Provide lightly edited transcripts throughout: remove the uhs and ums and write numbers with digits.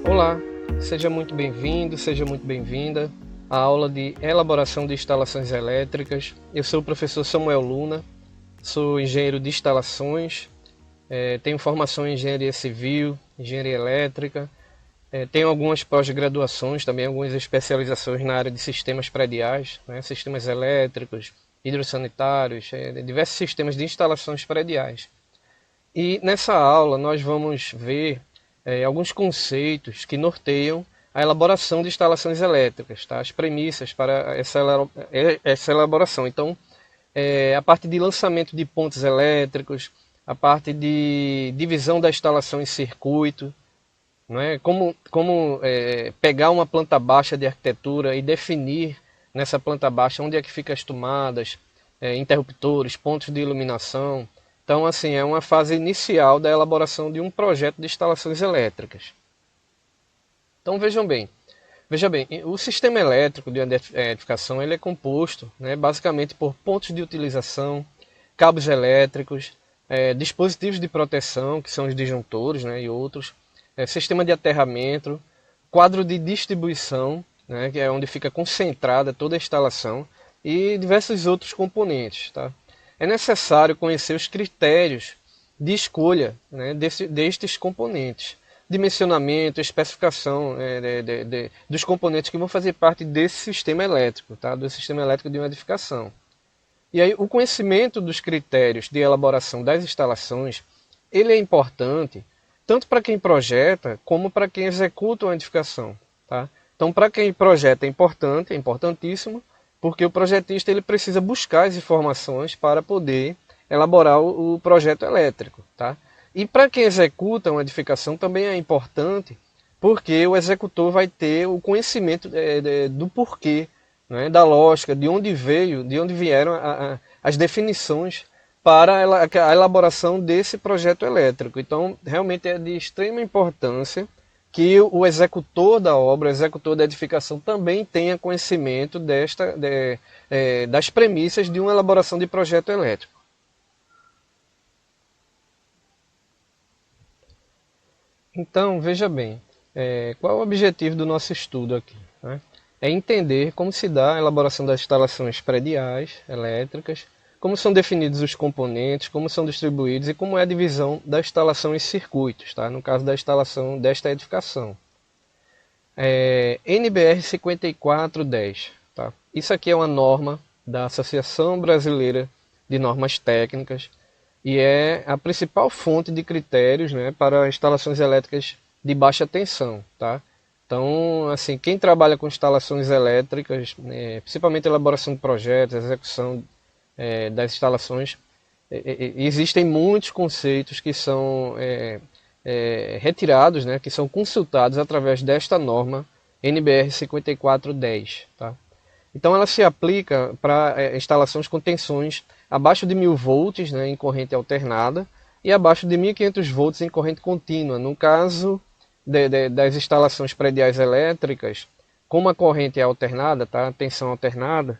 Olá, seja muito bem-vindo, seja muito bem-vinda à aula de elaboração de instalações elétricas. Eu sou o professor Samuel Luna, sou engenheiro de instalações, tenho formação em engenharia civil, engenharia elétrica, tenho algumas pós-graduações, também algumas especializações na área de sistemas prediais, né, sistemas elétricos, hidrossanitários, diversos sistemas de instalações prediais. E nessa aula nós vamos ver alguns conceitos que norteiam a elaboração de instalações elétricas, tá? As premissas para essa elaboração. Então, a parte de lançamento de pontos elétricos, a parte de divisão da instalação em circuito, não é? Como pegar uma planta baixa de arquitetura e definir nessa planta baixa onde é que ficam as tomadas, interruptores, pontos de iluminação. Então, assim, é uma fase inicial da elaboração de um projeto de instalações elétricas. Então, veja bem, o sistema elétrico de edificação ele é composto, né, basicamente por pontos de utilização, cabos elétricos, dispositivos de proteção, que são os disjuntores, né, e outros, sistema de aterramento, quadro de distribuição, né, que é onde fica concentrada toda a instalação, e diversos outros componentes. Tá? É necessário conhecer os critérios de escolha, né, destes componentes, dimensionamento, especificação dos componentes que vão fazer parte desse sistema elétrico, tá? Do sistema elétrico de uma edificação. E aí o conhecimento dos critérios de elaboração das instalações, ele é importante tanto para quem projeta como para quem executa uma edificação. Tá? Então, para quem projeta é importante, é importantíssimo, porque o projetista ele precisa buscar as informações para poder elaborar o projeto elétrico. Tá? E para quem executa uma edificação também é importante, porque o executor vai ter o conhecimento do porquê, né, da lógica, de onde veio, de onde vieram as definições para a elaboração desse projeto elétrico. Então, realmente é de extrema importância que o executor da obra, o executor da edificação, também tenha conhecimento das premissas de uma elaboração de projeto elétrico. Então, veja bem, qual é o objetivo do nosso estudo aqui? Né? É entender como se dá a elaboração das instalações prediais, elétricas, como são definidos os componentes, como são distribuídos e como é a divisão da instalação em circuitos, tá? No caso da instalação desta edificação. NBR 5410. Tá? Isso aqui é uma norma da Associação Brasileira de Normas Técnicas e é a principal fonte de critérios, né, para instalações elétricas de baixa tensão. Tá? Então, assim, quem trabalha com instalações elétricas, principalmente elaboração de projetos, execução das instalações, existem muitos conceitos que são retirados, né, que são consultados através desta norma NBR 5410. Tá? Então ela se aplica para instalações com tensões abaixo de 1000 volts, né, em corrente alternada e abaixo de 1500 volts em corrente contínua. No caso das instalações prediais elétricas, como a corrente é alternada, tá, tensão alternada,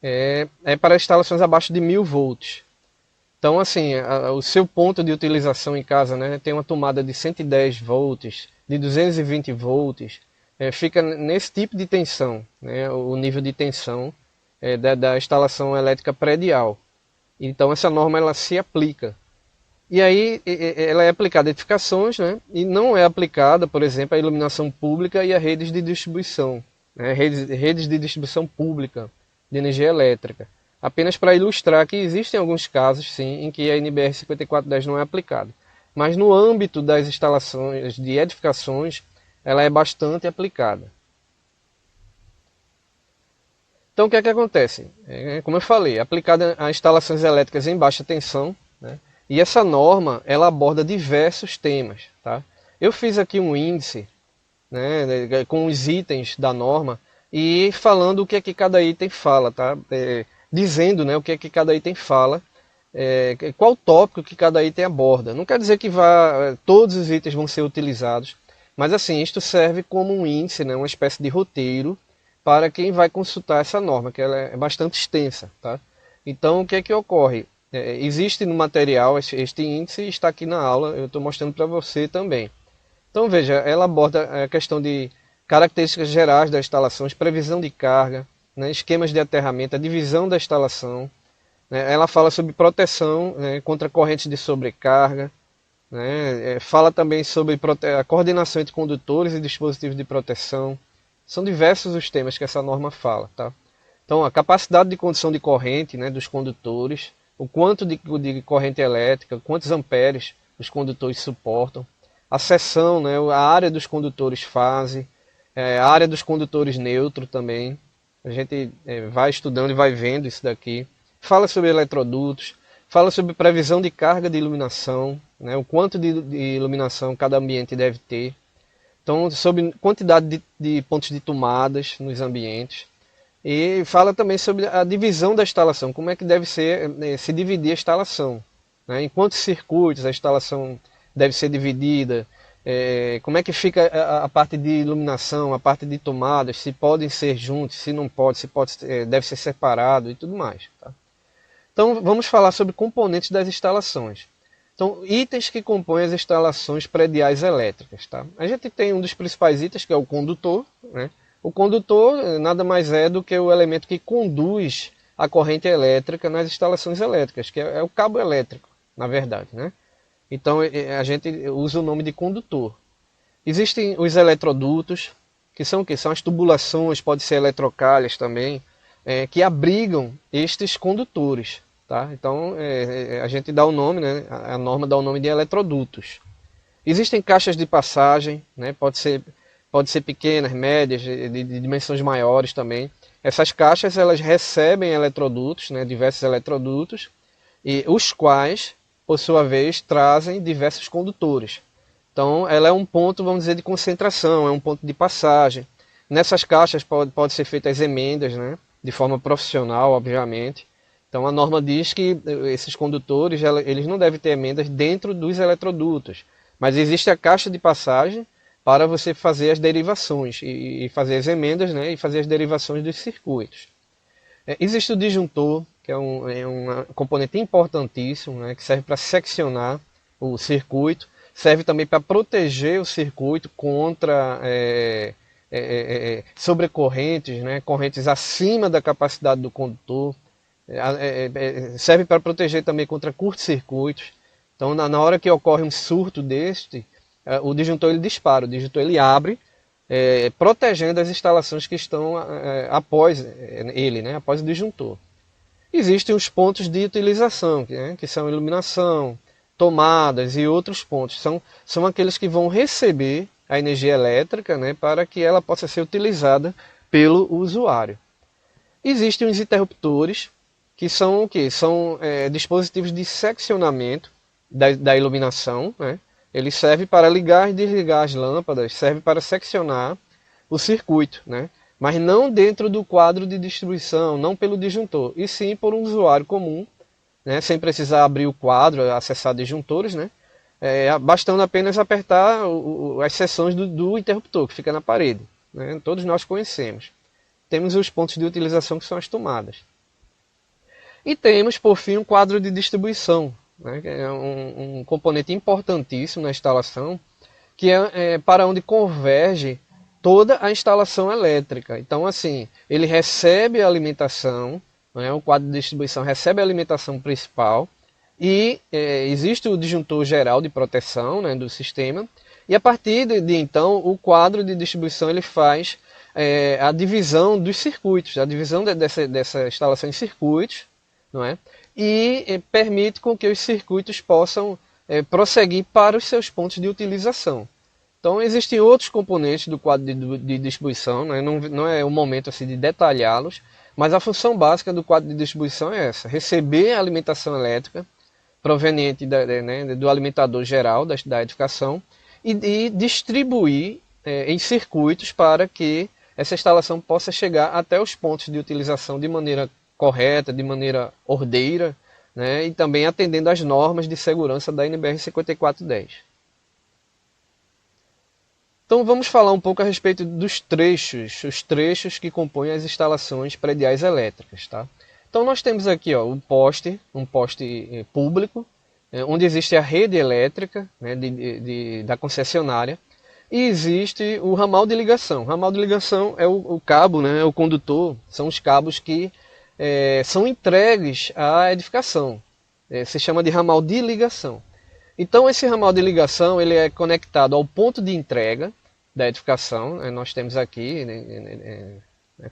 é para instalações abaixo de 1000 volts. Então, assim, o seu ponto de utilização em casa, né, tem uma tomada de 110 volts, de 220 volts, fica nesse tipo de tensão, né, o nível de tensão da instalação elétrica predial. Então, essa norma ela se aplica. E aí, ela é aplicada a edificações, né, e não é aplicada, por exemplo, à iluminação pública e a redes de distribuição, né, redes de distribuição pública de energia elétrica. Apenas para ilustrar que existem alguns casos, sim, em que a NBR 5410 não é aplicada. Mas no âmbito das instalações de edificações, ela é bastante aplicada. Então o que é que acontece? Como eu falei, é aplicada a instalações elétricas em baixa tensão, né? E essa norma ela aborda diversos temas. Tá? Eu fiz aqui um índice, né, com os itens da norma e falando o que é que cada item fala, tá? Dizendo, né, o que é que cada item fala, qual tópico que cada item aborda. Não quer dizer que todos os itens vão ser utilizados, mas assim, isto serve como um índice, né, uma espécie de roteiro para quem vai consultar essa norma, que ela é bastante extensa. Tá? Então, o que é que ocorre? Existe no material este índice e está aqui na aula, eu estou mostrando para você também. Então veja, ela aborda a questão de características gerais das instalações, previsão de carga, né, esquemas de aterramento, a divisão da instalação, né, ela fala sobre proteção, né, contra correntes de sobrecarga, né, fala também sobre a coordenação entre condutores e dispositivos de proteção. São diversos os temas que essa norma fala. Tá? Então, a capacidade de condução de corrente, né, dos condutores, o quanto de corrente elétrica, quantos amperes os condutores suportam, a seção, né, a área dos condutores fase, a área dos condutores neutro também. A gente vai estudando e vai vendo isso daqui. Fala sobre eletrodutos, fala sobre previsão de carga de iluminação, né, o quanto de iluminação cada ambiente deve ter. Então, sobre quantidade de pontos de tomadas nos ambientes. E fala também sobre a divisão da instalação, como é que deve ser, se dividir a instalação. Né? Em quantos circuitos a instalação deve ser dividida, como é que fica a parte de iluminação, a parte de tomadas, se podem ser juntos, se não pode, deve ser separado e tudo mais. Tá? Então vamos falar sobre componentes das instalações. Então, itens que compõem as instalações prediais elétricas. Tá? A gente tem um dos principais itens, que é o condutor. Né? O condutor nada mais é do que o elemento que conduz a corrente elétrica nas instalações elétricas, que é o cabo elétrico, na verdade. Né? Então a gente usa o nome de condutor. Existem os eletrodutos, que são o quê? São as tubulações, pode ser eletrocalhas também, que abrigam estes condutores. Tá? Então a gente dá o nome, né? A norma dá o nome de eletrodutos. Existem caixas de passagem, né? Pode ser pequenas, médias, de dimensões maiores também. Essas caixas elas recebem eletrodutos, né? Diversos eletrodutos, e os quais, por sua vez, trazem diversos condutores. Então ela é um ponto, vamos dizer, de concentração, é um ponto de passagem. Nessas caixas pode ser feitas emendas, né? De forma profissional, obviamente. Então a norma diz que esses condutores eles não devem ter emendas dentro dos eletrodutos, mas existe a caixa de passagem para você fazer as derivações e fazer as emendas, né, e fazer as derivações dos circuitos. Existe o disjuntor, que é um componente importantíssimo, né, que serve para seccionar o circuito, serve também para proteger o circuito contra sobrecorrentes, né, correntes acima da capacidade do condutor. Serve para proteger também contra curtos-circuitos. Então, na hora que ocorre um surto deste, o disjuntor ele dispara, o disjuntor ele abre, protegendo as instalações que estão após ele, né, após o disjuntor. Existem os pontos de utilização, que são iluminação, tomadas e outros pontos. São aqueles que vão receber a energia elétrica, né, para que ela possa ser utilizada pelo usuário. Existem os interruptores, que são o quê? São dispositivos de seccionamento da iluminação. Né? Ele serve para ligar e desligar as lâmpadas, serve para seccionar o circuito, né? Mas não dentro do quadro de distribuição, não pelo disjuntor, e sim por um usuário comum, né? Sem precisar abrir o quadro, acessar disjuntores, né? Bastando apenas apertar as seções do interruptor, que fica na parede. Né? Todos nós conhecemos. Temos os pontos de utilização, que são as tomadas. E temos, por fim, um quadro de distribuição, né, que é um componente importantíssimo na instalação, que é para onde converge toda a instalação elétrica. Então, assim, ele recebe a alimentação, né, o quadro de distribuição recebe a alimentação principal, e existe o disjuntor geral de proteção, né, do sistema, e a partir de então, o quadro de distribuição ele faz a divisão dos circuitos, a divisão dessa instalação em circuitos, não é? E permite com que os circuitos possam prosseguir para os seus pontos de utilização. Então existem outros componentes do quadro de distribuição, né? Não é o momento assim, de detalhá-los, mas a função básica do quadro de distribuição é essa: receber a alimentação elétrica proveniente do alimentador geral da edificação e distribuir em circuitos para que essa instalação possa chegar até os pontos de utilização de maneira correta, de maneira ordeira, né, e também atendendo às normas de segurança da NBR 5410. Então vamos falar um pouco a respeito dos trechos, os trechos que compõem as instalações prediais elétricas. Tá? Então nós temos aqui um poste público, onde existe a rede elétrica, né, da concessionária. E existe o ramal de ligação. O ramal de ligação é o cabo, né, é o condutor, são os cabos que são entregues à edificação. Se chama de ramal de ligação. Então esse ramal de ligação ele é conectado ao ponto de entrega da edificação. Nós temos aqui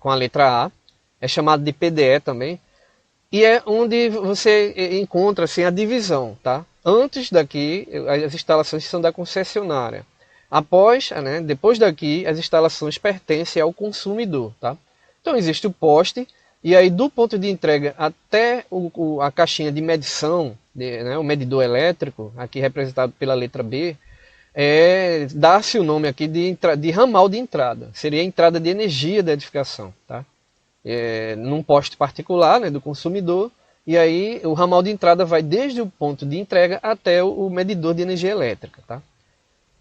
com a letra A, é chamado de PDE também, e é onde você encontra assim, a divisão. Tá? Antes daqui, as instalações são da concessionária. Após, depois daqui, as instalações pertencem ao consumidor. Tá? Então existe o poste, e aí do ponto de entrega até a caixinha de medição, o medidor elétrico, aqui representado pela letra B, dá-se o nome aqui de ramal de entrada. Seria a entrada de energia da edificação. Tá? Num poste particular, do consumidor, e aí o ramal de entrada vai desde o ponto de entrega até o medidor de energia elétrica. Tá?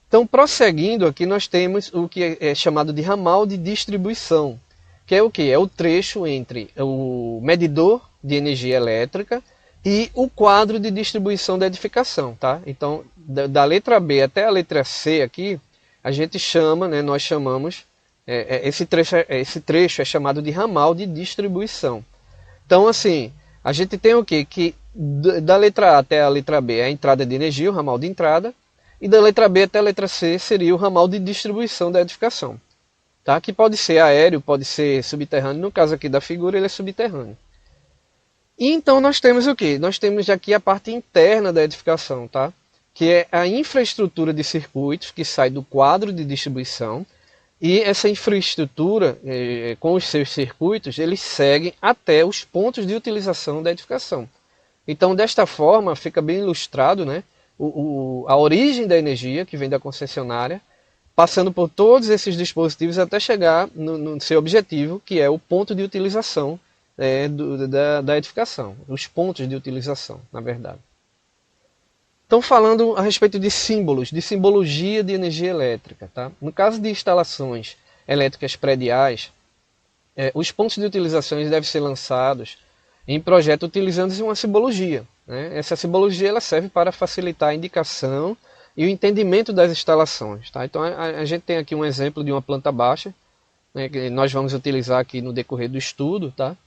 Então, prosseguindo aqui, nós temos o que é chamado de ramal de distribuição, que é o que? É o trecho entre o medidor de energia elétrica e o quadro de distribuição da edificação. Tá? Então, da letra B até a letra C aqui, a gente chama, nós chamamos, esse trecho é chamado de ramal de distribuição. Então, assim, a gente tem o quê? Que da letra A até a letra B é a entrada de energia, o ramal de entrada, e da letra B até a letra C seria o ramal de distribuição da edificação. Tá? Que pode ser aéreo, pode ser subterrâneo. No caso aqui da figura, ele é subterrâneo. E então nós temos o quê? Nós temos aqui a parte interna da edificação, tá? Que é a infraestrutura de circuitos que sai do quadro de distribuição. E essa infraestrutura, com os seus circuitos, eles seguem até os pontos de utilização da edificação. Então, desta forma, fica bem ilustrado, a origem da energia que vem da concessionária, passando por todos esses dispositivos até chegar no seu objetivo, que é o ponto de utilização da edificação, os pontos de utilização, na verdade. Então, falando a respeito de símbolos, de simbologia de energia elétrica. Tá? No caso de instalações elétricas prediais, os pontos de utilização devem ser lançados em projeto utilizando uma simbologia. Essa simbologia ela serve para facilitar a indicação e o entendimento das instalações. Tá? Então, a gente tem aqui um exemplo de uma planta baixa, que nós vamos utilizar aqui no decorrer do estudo. Tá?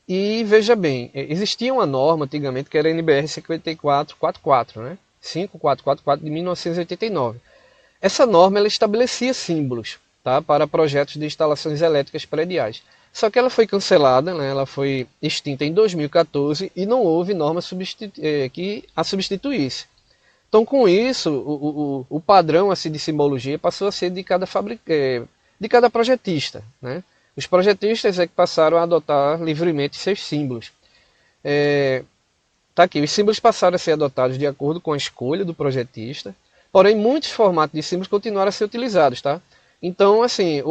E veja bem, existia uma norma antigamente que era a NBR 5444, 5444 de 1989. Essa norma ela estabelecia símbolos, tá, para projetos de instalações elétricas prediais. Só que ela foi cancelada, ela foi extinta em 2014 e não houve norma que a substituísse. Então, com isso, o padrão assim, de simbologia passou a ser de cada projetista. Os projetistas é que passaram a adotar livremente seus símbolos. Tá aqui, os símbolos passaram a ser adotados de acordo com a escolha do projetista, porém muitos formatos de símbolos continuaram a ser utilizados. Tá? Então, assim,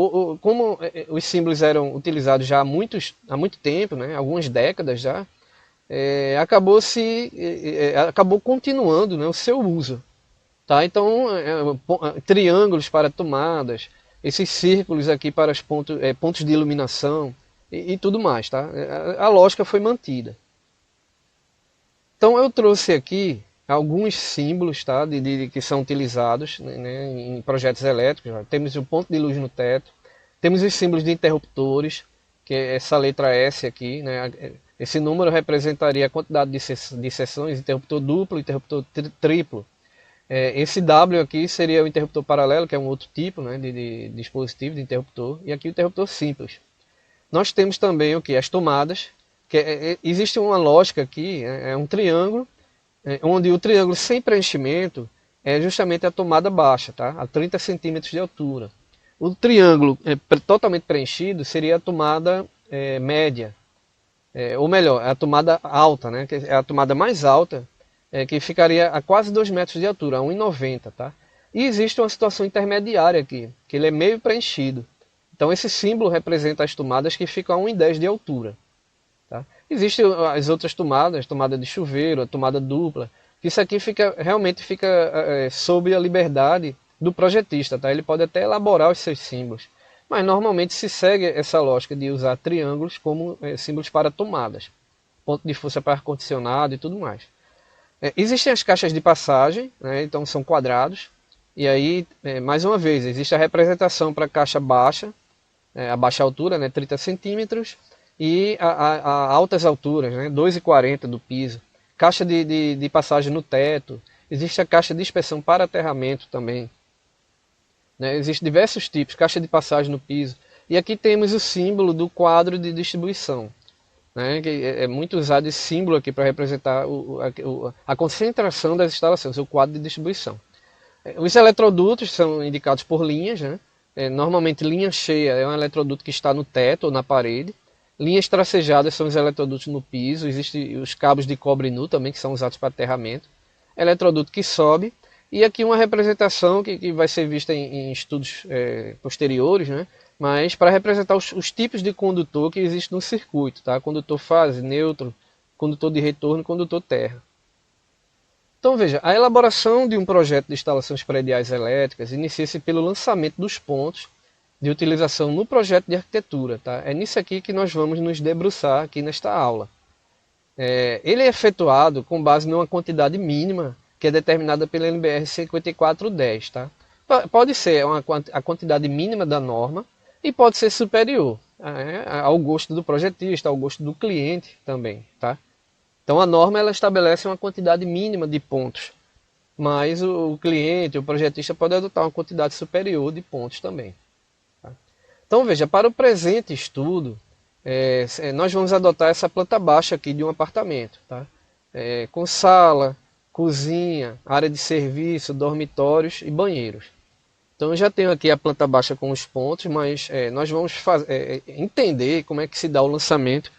como os símbolos eram utilizados já há muito tempo, algumas décadas já, acabou continuando o seu uso. Tá? Então, triângulos para tomadas, esses círculos aqui para os pontos de iluminação e tudo mais. Tá? A lógica foi mantida. Então eu trouxe aqui alguns símbolos, tá, que são utilizados em projetos elétricos. Temos o ponto de luz no teto, temos os símbolos de interruptores, que é essa letra S aqui. Esse número representaria a quantidade de seções, interruptor duplo, interruptor triplo. Esse W aqui seria o interruptor paralelo, que é um outro tipo de dispositivo de interruptor, e aqui o interruptor simples. Nós temos também o que? As tomadas, que existe uma lógica aqui, é um triângulo, onde o triângulo sem preenchimento é justamente a tomada baixa, tá? A 30 centímetros de altura. O triângulo totalmente preenchido seria a tomada média, ou melhor, a tomada alta, que é a tomada mais alta, que ficaria a quase 2 metros de altura, a 1,90. Tá? E existe uma situação intermediária aqui, que ele é meio preenchido. Então esse símbolo representa as tomadas que ficam a 1,10 de altura. Tá? Existem as outras tomadas, tomada de chuveiro, a tomada dupla, que isso aqui realmente fica sob a liberdade do projetista. Tá? Ele pode até elaborar os seus símbolos, mas normalmente se segue essa lógica de usar triângulos como símbolos para tomadas, ponto de força para ar-condicionado e tudo mais. Existem as caixas de passagem, então são quadrados, E aí, mais uma vez, existe a representação para caixa baixa, a baixa altura, né, 30 centímetros, e a altas alturas, né, 2,40 do piso. Caixa de passagem no teto. Existe a caixa de inspeção para aterramento também. Né? Existem diversos tipos, caixa de passagem no piso. E aqui temos o símbolo do quadro de distribuição. Né? Que é muito usado esse símbolo aqui para representar a concentração das instalações, o quadro de distribuição. Os eletrodutos são indicados por linhas. Né? Normalmente linha cheia é um eletroduto que está no teto ou na parede. Linhas tracejadas são os eletrodutos no piso. Existem os cabos de cobre nu também, que são usados para aterramento. Eletroduto que sobe. E aqui uma representação que vai ser vista em estudos posteriores, né? Mas para representar os tipos de condutor que existem no circuito. Tá? Condutor fase, neutro, condutor de retorno e condutor terra. Então veja, a elaboração de um projeto de instalações prediais elétricas inicia-se pelo lançamento dos pontos de utilização no projeto de arquitetura. Tá? É nisso aqui que nós vamos nos debruçar aqui nesta aula. Ele é efetuado com base numa quantidade mínima que é determinada pela NBR 5410. Tá? Pode ser a quantidade mínima da norma e pode ser superior ao gosto do projetista, ao gosto do cliente também. Tá? Então a norma ela estabelece uma quantidade mínima de pontos, mas o cliente, o projetista pode adotar uma quantidade superior de pontos também. Tá? Então veja, para o presente estudo, nós vamos adotar essa planta baixa aqui de um apartamento, tá? Com sala, cozinha, área de serviço, dormitórios e banheiros. Então eu já tenho aqui a planta baixa com os pontos, mas nós vamos entender como é que se dá o lançamento,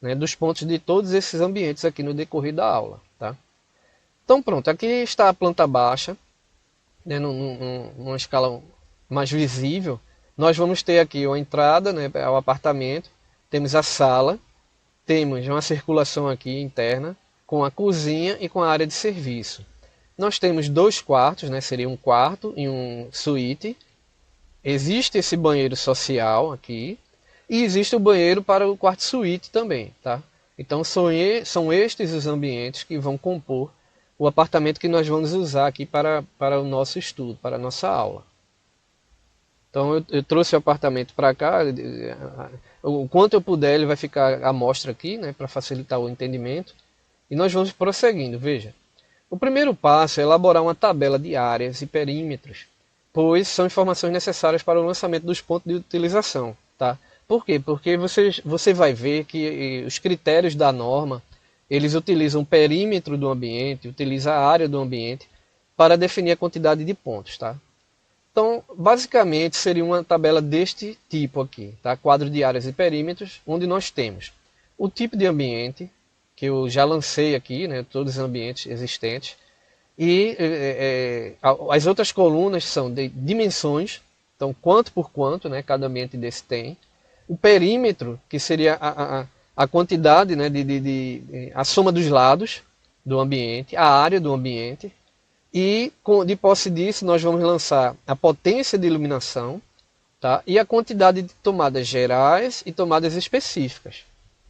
né, dos pontos de todos esses ambientes aqui no decorrer da aula. Tá? Então pronto, aqui está a planta baixa, né, numa escala mais visível. Nós vamos ter aqui a entrada, né, ao apartamento, temos a sala, temos uma circulação aqui interna, com a cozinha e com a área de serviço. Nós temos 2 quartos, né, seria um quarto e um suíte. Existe esse banheiro social aqui. E existe o banheiro para o quarto suíte também. Tá? Então são estes os ambientes que vão compor o apartamento que nós vamos usar aqui para o nosso estudo, para a nossa aula. Então eu trouxe o apartamento para cá. O quanto eu puder ele vai ficar à mostra aqui, né, para facilitar o entendimento. E nós vamos prosseguindo. Veja. O primeiro passo é elaborar uma tabela de áreas e perímetros, pois são informações necessárias para o lançamento dos pontos de utilização. Tá? Por quê? Porque você vai ver que os critérios da norma, eles utilizam o perímetro do ambiente, utilizam a área do ambiente para definir a quantidade de pontos. Tá? Então, basicamente, seria uma tabela deste tipo aqui, tá? Quadro de áreas e perímetros, onde nós temos o tipo de ambiente, que eu já lancei aqui, né, todos os ambientes existentes, e as outras colunas são de dimensões, então quanto por quanto, né, cada ambiente desse tem, o perímetro, que seria a quantidade, né, a soma dos lados do ambiente, a área do ambiente, e de posse disso nós vamos lançar a potência de iluminação, tá, e a quantidade de tomadas gerais e tomadas específicas.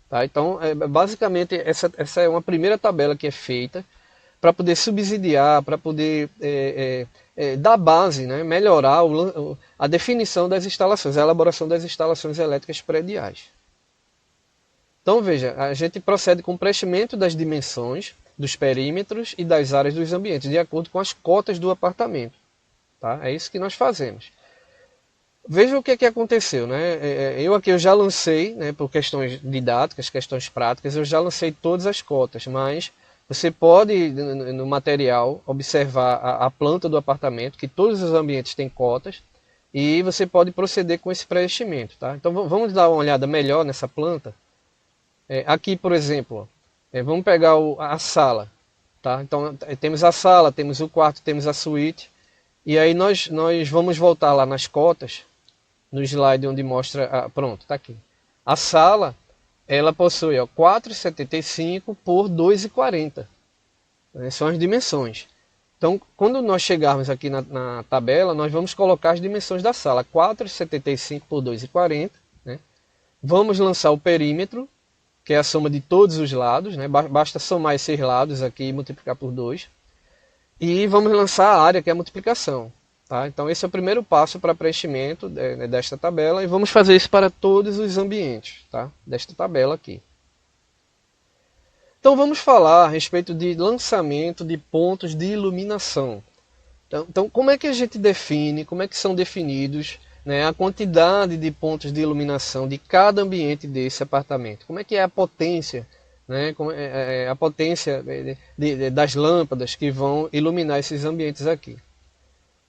Tá? Então, basicamente, essa é uma primeira tabela que é feita para poder subsidiar, para poder dar base, né, melhorar a definição das instalações, a elaboração das instalações elétricas prediais. Então, veja, a gente procede com o preenchimento das dimensões, dos perímetros e das áreas dos ambientes, de acordo com as cotas do apartamento. Tá? É isso que nós fazemos. Veja o que aconteceu, né? Eu já lancei, né, por questões didáticas, questões práticas, eu já lancei todas as cotas, mas você pode, no material, observar a planta do apartamento, que todos os ambientes têm cotas, e você pode proceder com esse preenchimento. Tá? Então vamos dar uma olhada melhor nessa planta. Aqui, por exemplo, vamos pegar a sala. Tá? Então temos a sala, temos o quarto, temos a suíte, e aí nós vamos voltar lá nas cotas, no slide onde mostra, pronto, está aqui. A sala, ela possui 4,75 por 2,40. São as dimensões. Então, quando nós chegarmos aqui na tabela, nós vamos colocar as dimensões da sala. 4,75 por 2,40. Né? Vamos lançar o perímetro, que é a soma de todos os lados. Né? Basta somar esses lados aqui e multiplicar por 2. E vamos lançar a área, que é a multiplicação. Tá? Então esse é o primeiro passo para preenchimento desta tabela e vamos fazer isso para todos os ambientes, tá? Desta tabela aqui. Então vamos falar a respeito de lançamento de pontos de iluminação. Então como é que a gente define, como é que são definidos, né, a quantidade de pontos de iluminação de cada ambiente desse apartamento? Como é que é a potência, né, a potência das lâmpadas que vão iluminar esses ambientes aqui?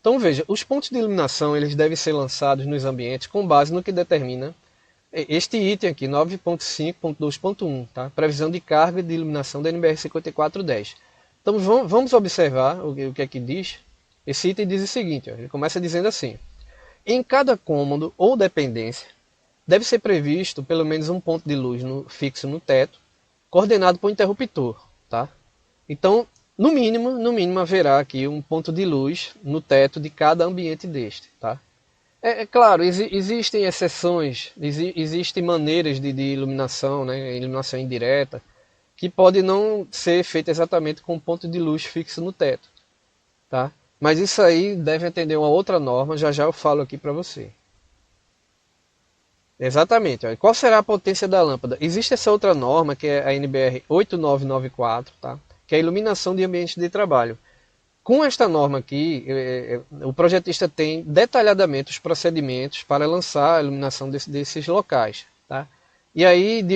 Então veja, os pontos de iluminação eles devem ser lançados nos ambientes com base no que determina este item aqui, 9.5.2.1, tá? Previsão de carga de iluminação da NBR 5410. Então vamos observar o que é que diz. Esse item diz o seguinte, ó, ele começa dizendo assim: em cada cômodo ou dependência deve ser previsto pelo menos um ponto de luz fixo no teto, coordenado por interruptor, tá? Então, no mínimo haverá aqui um ponto de luz no teto de cada ambiente deste, tá? É claro, existem exceções, existem maneiras de iluminação, né, iluminação indireta, que pode não ser feita exatamente com um ponto de luz fixo no teto, tá? Mas isso aí deve atender uma outra norma, já eu falo aqui para você. Exatamente. Ó. Qual será a potência da lâmpada? Existe essa outra norma, que é a NBR 8994, tá? Que é a iluminação de ambientes de trabalho. Com esta norma aqui, o projetista tem detalhadamente os procedimentos para lançar a iluminação desses locais. Tá? E aí,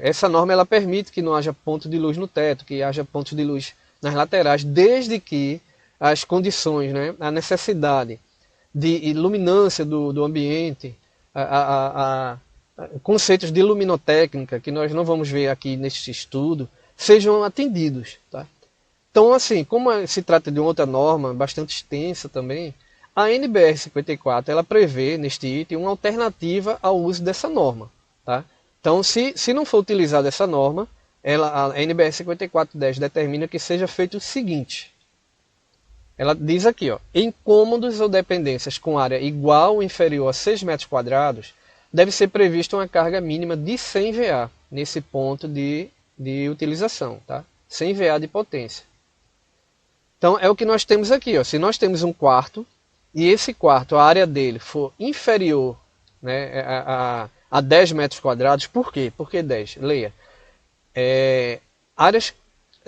essa norma ela permite que não haja ponto de luz no teto, que haja pontos de luz nas laterais, desde que as condições, né, a necessidade de iluminância do ambiente, conceitos de luminotécnica, que nós não vamos ver aqui neste estudo, sejam atendidos. Tá? Então, assim, como se trata de outra norma bastante extensa também, a NBR 54 ela prevê neste item uma alternativa ao uso dessa norma. Tá? Então, se não for utilizada essa norma, a NBR 5410 determina que seja feito o seguinte. Ela diz aqui, ó, em cômodos ou dependências com área igual ou inferior a 6 metros quadrados, deve ser prevista uma carga mínima de 100 VA nesse ponto de utilização. Tá? 100 VA de potência. Então é o que nós temos aqui. Ó. Se nós temos um quarto e esse quarto, a área dele for inferior, né, a 10 metros quadrados, por quê? Por que 10? Leia.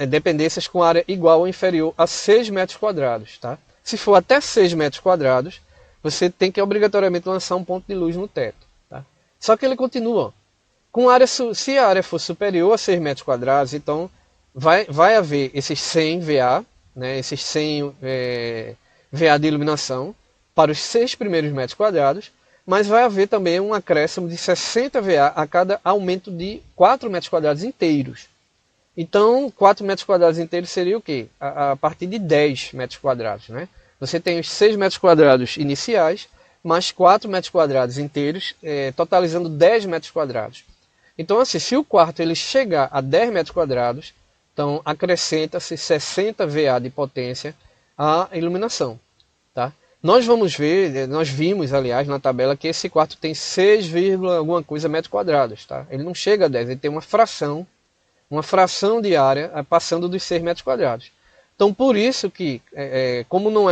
Dependências com área igual ou inferior a 6 metros quadrados. Tá? Se for até 6 metros quadrados, você tem que obrigatoriamente lançar um ponto de luz no teto. Tá? Só que ele continua. Se a área for superior a 6 metros quadrados, então vai haver esses 100 VA, né, esses 100 VA de iluminação para os 6 primeiros metros quadrados, mas vai haver também um acréscimo de 60 VA a cada aumento de 4 metros quadrados inteiros. Então, 4 metros quadrados inteiros seria o quê? A partir de 10 metros quadrados. Né? Você tem os 6 metros quadrados iniciais, mais 4 metros quadrados inteiros, totalizando 10 metros quadrados. Então, assim, se o quarto ele chegar a 10 metros quadrados, então acrescenta-se 60 VA de potência à iluminação. Tá? Nós vimos, aliás, na tabela que esse quarto tem 6, alguma coisa metros quadrados. Tá? Ele não chega a 10, ele tem uma fração de área passando dos 6 metros quadrados. Então, por isso que, como não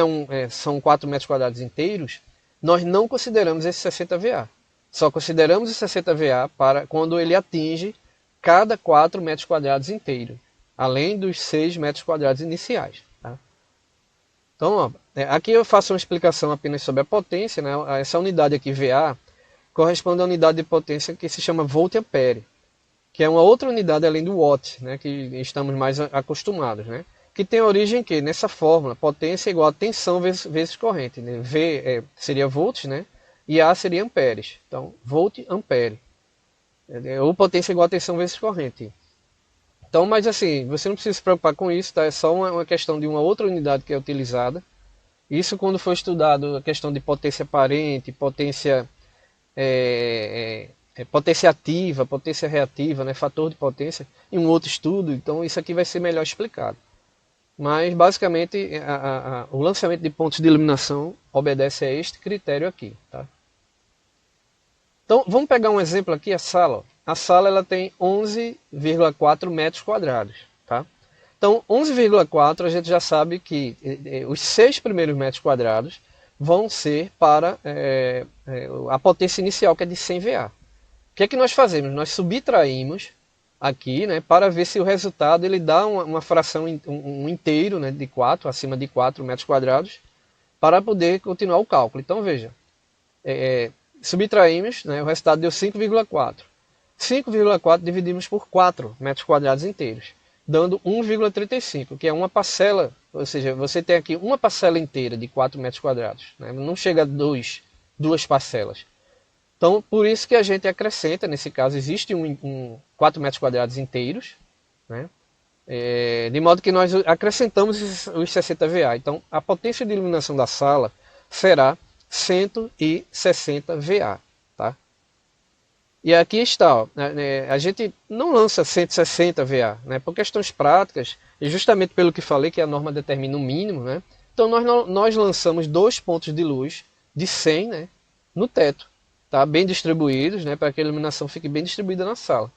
são 4 metros quadrados inteiros, nós não consideramos esse 60 VA. Só consideramos esse 60 VA para quando ele atinge cada 4 metros quadrados inteiros, além dos 6 metros quadrados iniciais. Tá? Então, ó, aqui eu faço uma explicação apenas sobre a potência. Né? Essa unidade aqui, VA, corresponde à unidade de potência que se chama volt-ampere, que é uma outra unidade além do watt, né? Que estamos mais acostumados. Né? Que tem origem que nessa fórmula, potência é igual a tensão vezes corrente. Né? V seria volts, né? E A seria amperes. Então, volt-ampere. Ou potência igual a tensão vezes corrente. Então, mas assim, você não precisa se preocupar com isso, tá? É só uma questão de uma outra unidade que é utilizada. Isso quando for estudado a questão de potência aparente, potência potência ativa, potência reativa, né? Fator de potência, em um outro estudo. Então, isso aqui vai ser melhor explicado. Mas, basicamente, o lançamento de pontos de iluminação obedece a este critério aqui. Tá? Então, vamos pegar um exemplo aqui, a sala. Ó. A sala ela tem 11,4 metros quadrados. Tá? Então, 11,4 a gente já sabe que os 6 primeiros metros quadrados vão ser para a potência inicial, que é de 100 VA. O que é que nós fazemos? Nós subtraímos aqui, né, para ver se o resultado ele dá uma fração, um inteiro, né, de 4, acima de 4 metros quadrados, para poder continuar o cálculo. Então veja, subtraímos, né, o resultado deu 5,4. 5,4 dividimos por 4 metros quadrados inteiros, dando 1,35, que é uma parcela, ou seja, você tem aqui uma parcela inteira de 4 metros quadrados, né? Não chega a duas parcelas. Então, por isso que a gente acrescenta, nesse caso, existe 4 metros quadrados inteiros, né? De modo que nós acrescentamos os 60 VA. Então, a potência de iluminação da sala será 160 VA. Tá? E aqui está, ó, a gente não lança 160 VA, né, por questões práticas, e justamente pelo que falei que a norma determina o mínimo, né, então nós lançamos 2 pontos de luz de 100, né, no teto, tá, bem distribuídos, né, para que a iluminação fique bem distribuída na sala.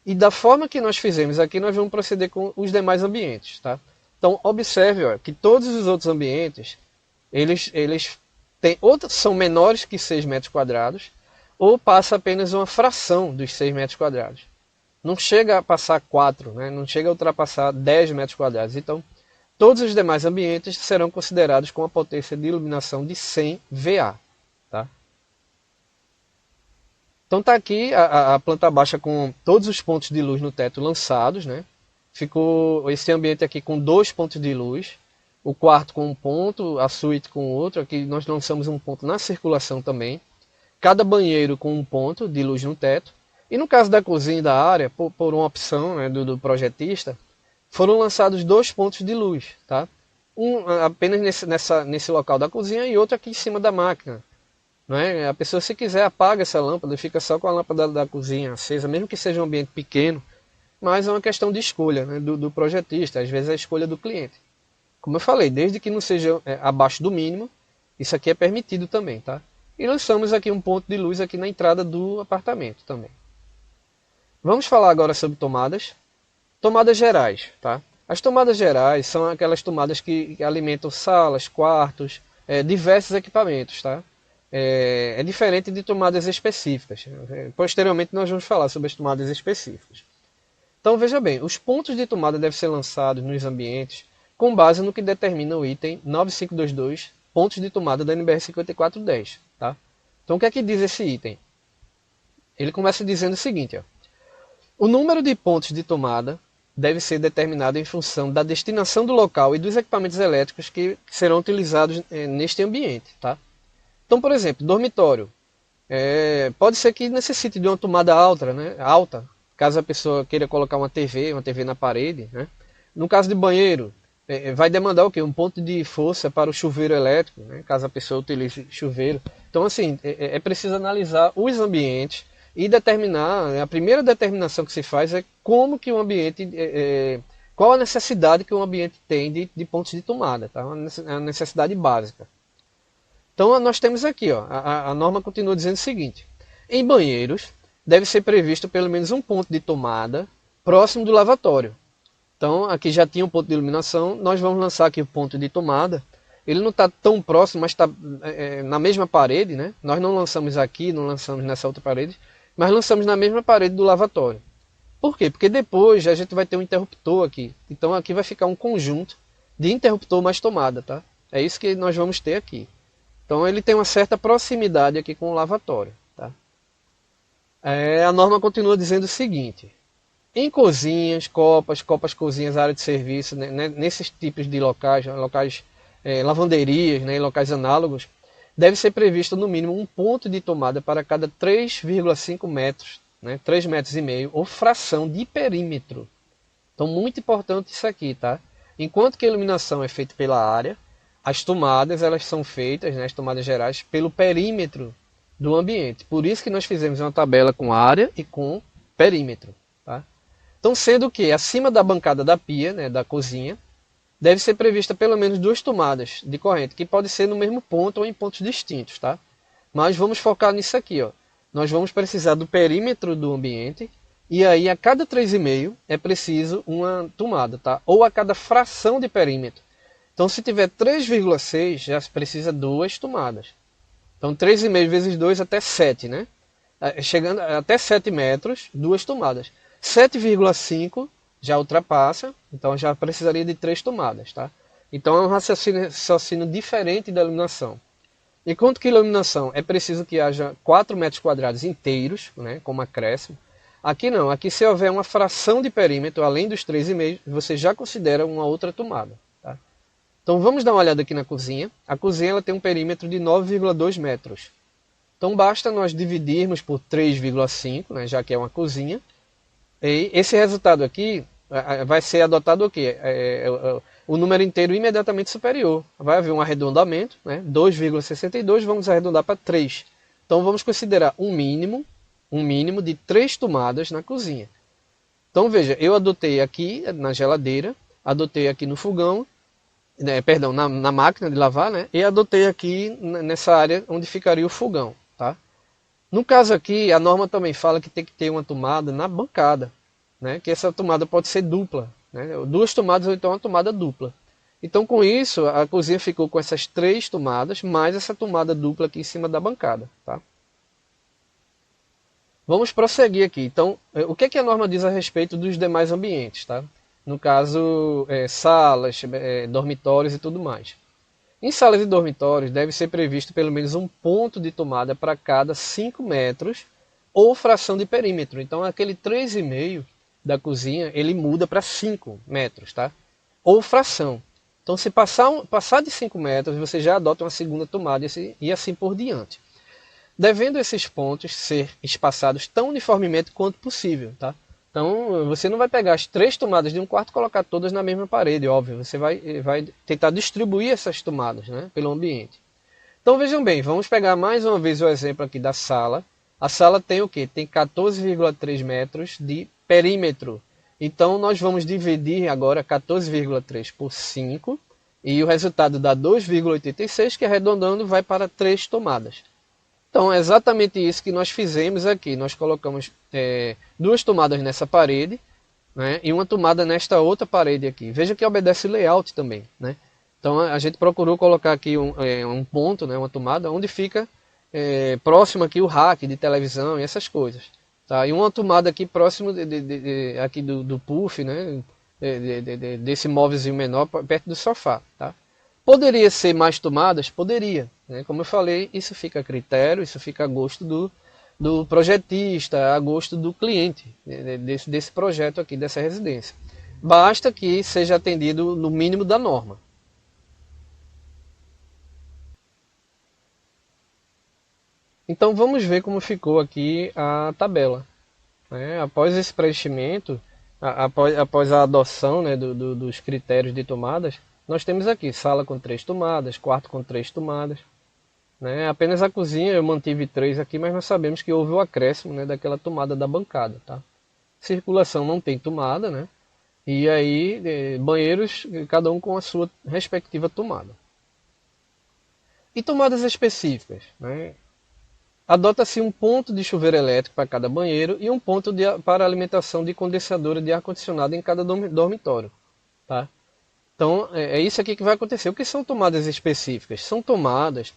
E da forma que nós fizemos aqui, nós vamos proceder com os demais ambientes. Tá? Então observe, ó, que todos os outros ambientes, eles são menores que 6 metros quadrados, ou passa apenas uma fração dos 6 metros quadrados. Não chega a passar 4, né? Não chega a ultrapassar 10 metros quadrados. Então, todos os demais ambientes serão considerados com a potência de iluminação de 100 VA. Tá? Então está aqui a planta baixa com todos os pontos de luz no teto lançados. Né? Ficou esse ambiente aqui com 2 pontos de luz. O quarto com um ponto, a suíte com outro. Aqui nós lançamos um ponto na circulação também. Cada banheiro com um ponto de luz no teto. E no caso da cozinha e da área, por uma opção, né, do projetista, foram lançados 2 pontos de luz. Tá? Um apenas nesse local da cozinha e outro aqui em cima da máquina. Né? A pessoa, se quiser, apaga essa lâmpada e fica só com a lâmpada da cozinha acesa, mesmo que seja um ambiente pequeno. Mas é uma questão de escolha, né, do projetista, às vezes é a escolha do cliente. Como eu falei, desde que não seja abaixo do mínimo, isso aqui é permitido também. Tá? E lançamos aqui um ponto de luz aqui na entrada do apartamento também. Vamos falar agora sobre tomadas. Tomadas gerais. Tá? As tomadas gerais são aquelas tomadas que alimentam salas, quartos, diversos equipamentos. Tá? É diferente de tomadas específicas. Posteriormente nós vamos falar sobre as tomadas específicas. Então veja bem, os pontos de tomada devem ser lançados nos ambientes com base no que determina o item 9522, pontos de tomada da NBR 5410. Tá? Então o que é que diz esse item? Ele começa dizendo o seguinte: ó, o número de pontos de tomada deve ser determinado em função da destinação do local e dos equipamentos elétricos que serão utilizados neste ambiente. Tá? Então, por exemplo, dormitório. Pode ser que necessite de uma tomada alta, caso a pessoa queira colocar uma TV na parede. Né? No caso de banheiro, vai demandar o quê? Um ponto de força para o chuveiro elétrico, né? Caso a pessoa utilize chuveiro. Então, assim, é preciso analisar os ambientes e determinar, né? A primeira determinação que se faz é como que o ambiente, qual a necessidade que o ambiente tem de pontos de tomada, tá? A necessidade básica. Então, nós temos aqui, ó, a norma continua dizendo o seguinte: em banheiros, deve ser previsto pelo menos um ponto de tomada próximo do lavatório. Então, aqui já tinha um ponto de iluminação, nós vamos lançar aqui o ponto de tomada. Ele não está tão próximo, mas está na mesma parede. Né? Nós não lançamos aqui, não lançamos nessa outra parede, mas lançamos na mesma parede do lavatório. Por quê? Porque depois a gente vai ter um interruptor aqui. Então aqui vai ficar um conjunto de interruptor mais tomada. Tá? É isso que nós vamos ter aqui. Então ele tem uma certa proximidade aqui com o lavatório. Tá? A norma continua dizendo o seguinte: em cozinhas, copas, cozinhas, área de serviço, né, nesses tipos de locais, lavanderias, né, locais análogos, deve ser previsto no mínimo um ponto de tomada para cada 3,5 metros, né, 3,5 metros, ou fração de perímetro. Então, muito importante isso aqui, tá? Enquanto que a iluminação é feita pela área, as tomadas elas são feitas, né, as tomadas gerais, pelo perímetro do ambiente. Por isso que nós fizemos uma tabela com área e com perímetro. Tá? Então, sendo que acima da bancada da pia, né, da cozinha, deve ser prevista pelo menos 2 tomadas de corrente, que pode ser no mesmo ponto ou em pontos distintos. Tá? Mas vamos focar nisso aqui. Ó. Nós vamos precisar do perímetro do ambiente, e aí a cada 3,5 é preciso uma tomada, tá? Ou a cada fração de perímetro. Então, se tiver 3,6, já precisa duas tomadas. Então, 3,5 vezes 2 até 7, né? Chegando até 7 metros, duas tomadas. 7,5 já ultrapassa, então já precisaria de 3 tomadas, tá? Então, é um raciocínio diferente da iluminação. E quanto que iluminação? É preciso que haja 4 metros quadrados inteiros, né, como acréscimo. Aqui não, aqui se houver uma fração de perímetro, além dos 3,5, você já considera uma outra tomada. Tá? Então vamos dar uma olhada aqui na cozinha. A cozinha ela tem um perímetro de 9,2 metros. Então basta nós dividirmos por 3,5, né, já que é uma cozinha. E esse resultado aqui vai ser adotado o quê? O número inteiro imediatamente superior. Vai haver um arredondamento, né? 2,62, vamos arredondar para 3. Então vamos considerar um mínimo de 3 tomadas na cozinha. Então veja, eu adotei aqui na geladeira, adotei aqui no fogão, né, perdão, na máquina de lavar, né? E adotei aqui nessa área onde ficaria o fogão. Tá? No caso aqui, a norma também fala que tem que ter uma tomada na bancada, né? Que essa tomada pode ser dupla, né? 2 tomadas ou então uma tomada dupla. Então com isso, a cozinha ficou com essas 3 tomadas, mais essa tomada dupla aqui em cima da bancada. Tá? Vamos prosseguir aqui. Então, o que a norma diz a respeito dos demais ambientes? Tá? No caso, salas, dormitórios e tudo mais. Em salas e dormitórios deve ser previsto pelo menos um ponto de tomada para cada 5 metros ou fração de perímetro. Então aquele 3,5 da cozinha ele muda para 5 metros, tá? Ou fração. Então se passar de 5 metros você já adota uma segunda tomada e assim por diante. Devendo esses pontos ser espaçados tão uniformemente quanto possível, tá? Então, você não vai pegar as 3 tomadas de um quarto e colocar todas na mesma parede, óbvio. Você vai tentar distribuir essas tomadas, né, pelo ambiente. Então, vejam bem, vamos pegar mais uma vez o exemplo aqui da sala. A sala tem o quê? Tem 14,3 metros de perímetro. Então, nós vamos dividir agora 14,3 por 5. E o resultado dá 2,86, que arredondando vai para 3 tomadas. Então é exatamente isso que nós fizemos aqui. Nós colocamos 2 tomadas nessa parede, né, e uma tomada nesta outra parede aqui. Veja que obedece layout também. Né? Então a gente procurou colocar aqui um ponto, né, uma tomada, onde fica próximo aqui o rack de televisão e essas coisas. Tá? E uma tomada aqui próximo aqui do puff, né, desse móvelzinho menor perto do sofá. Tá? Poderia ser mais tomadas? Poderia. Né? Como eu falei, isso fica a critério, isso fica a gosto do projetista, a gosto do cliente desse projeto aqui, dessa residência. Basta que seja atendido no mínimo da norma. Então vamos ver como ficou aqui a tabela. Né? Após esse preenchimento, após a adoção, né, dos critérios de tomadas, nós temos aqui sala com 3 tomadas, quarto com 3 tomadas. Né? Apenas a cozinha eu mantive 3 aqui, mas nós sabemos que houve o acréscimo, né, daquela tomada da bancada. Tá? Circulação não tem tomada, né? E aí banheiros, cada um com a sua respectiva tomada. E tomadas específicas. Né? Adota-se um ponto de chuveiro elétrico para cada banheiro e um ponto para alimentação de condensadora de ar-condicionado em cada dormitório. Tá? Então, é isso aqui que vai acontecer. O que são tomadas específicas? São tomadas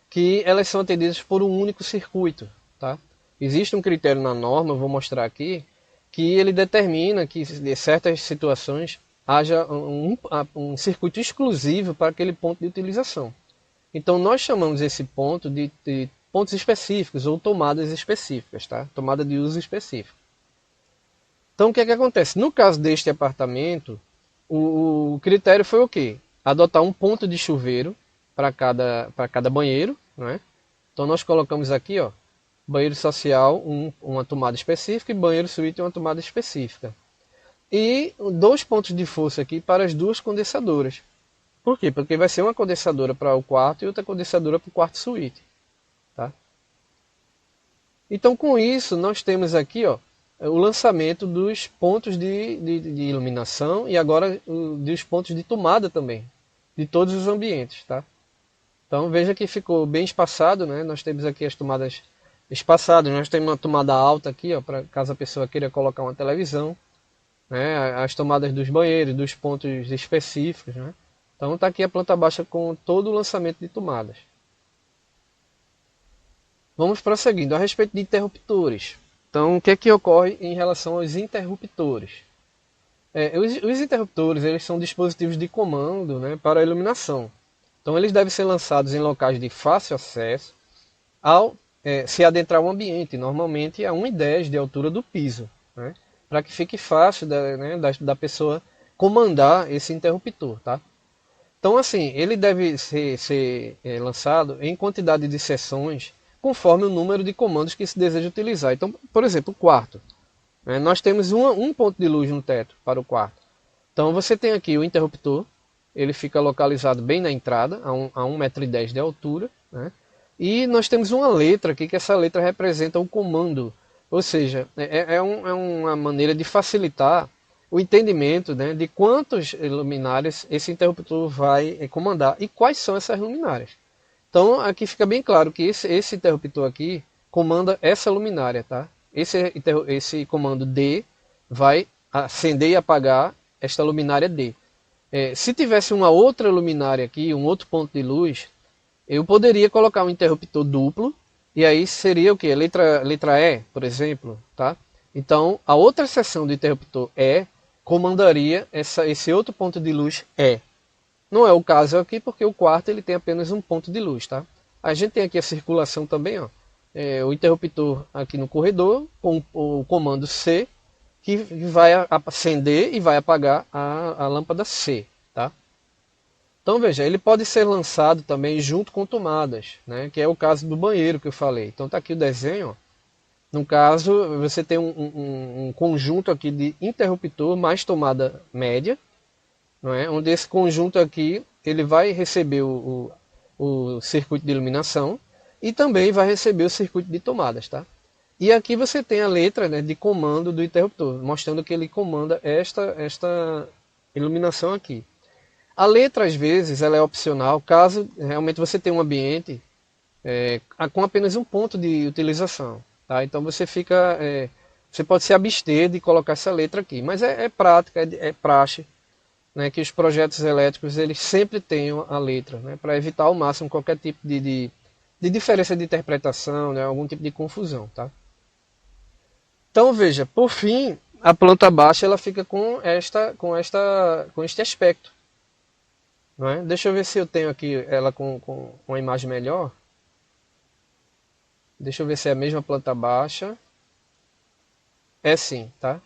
que elas são atendidas por um único circuito. Tá? Existe um critério na norma, eu vou mostrar aqui, que ele determina que em certas situações haja um circuito exclusivo para aquele ponto de utilização. Então, nós chamamos esse ponto de pontos específicos ou tomadas específicas. Tá? Tomada de uso específico. Então, o que acontece? No caso deste apartamento, o critério foi o quê? Adotar um ponto de chuveiro para cada banheiro. Né? Então nós colocamos aqui, ó, banheiro social, uma tomada específica, e banheiro suíte, uma tomada específica. E 2 pontos de força aqui para as 2 condensadoras. Por quê? Porque vai ser uma condensadora para o quarto e outra condensadora para o quarto suíte. Tá? Então com isso nós temos aqui, ó, o lançamento dos pontos de iluminação e agora dos pontos de tomada também, de todos os ambientes. Tá? Então veja que ficou bem espaçado, né? Nós temos aqui as tomadas espaçadas, nós temos uma tomada alta aqui, ó, para caso a pessoa queira colocar uma televisão. Né? As tomadas dos banheiros, dos pontos específicos. Né? Então está aqui a planta baixa com todo o lançamento de tomadas. Vamos prosseguindo a respeito de interruptores. Então, o que é que ocorre em relação aos interruptores? Os interruptores eles são dispositivos de comando, né, para a iluminação. Então, eles devem ser lançados em locais de fácil acesso ao se adentrar o ambiente, normalmente a 1,10 de altura do piso, né, para que fique fácil da pessoa comandar esse interruptor. Tá? Então, assim, ele deve ser lançado em quantidade de sessões conforme o número de comandos que se deseja utilizar. Então, por exemplo, o quarto. Nós temos um ponto de luz no teto para o quarto. Então, você tem aqui o interruptor. Ele fica localizado bem na entrada, a 1,10 m de altura. Né? E nós temos uma letra aqui, que essa letra representa o comando. Ou seja, é uma maneira de facilitar o entendimento, né, de quantos luminárias esse interruptor vai comandar e quais são essas luminárias. Então aqui fica bem claro que esse interruptor aqui comanda essa luminária. Tá? Esse comando D vai acender e apagar esta luminária D. Se tivesse uma outra luminária aqui, um outro ponto de luz, eu poderia colocar um interruptor duplo, e aí seria o que? Letra E, por exemplo. Tá? Então a outra seção do interruptor E comandaria esse outro ponto de luz E. Não é o caso aqui, porque o quarto ele tem apenas um ponto de luz. Tá? A gente tem aqui a circulação também, ó. O interruptor aqui no corredor, com o comando C, que vai acender e vai apagar a lâmpada C. Tá? Então veja, ele pode ser lançado também junto com tomadas, né? Que é o caso do banheiro que eu falei. Então está aqui o desenho, ó. No caso, você tem um conjunto aqui de interruptor mais tomada média, não é? Onde esse conjunto aqui ele vai receber o circuito de iluminação e também vai receber o circuito de tomadas. Tá? E aqui você tem a letra, né, de comando do interruptor, mostrando que ele comanda esta iluminação aqui. A letra, às vezes, ela é opcional, caso realmente você tenha um ambiente com apenas um ponto de utilização. Tá? Então você você pode se abster de colocar essa letra aqui, mas é prática, é praxe, né, que os projetos elétricos eles sempre tenham a letra, né, para evitar ao máximo qualquer tipo de diferença de interpretação, né, algum tipo de confusão. Tá? Então veja, por fim, a planta baixa ela fica com este aspecto. Não é? Deixa eu ver se eu tenho aqui ela com uma imagem melhor. Deixa eu ver se é a mesma planta baixa. É sim, tá?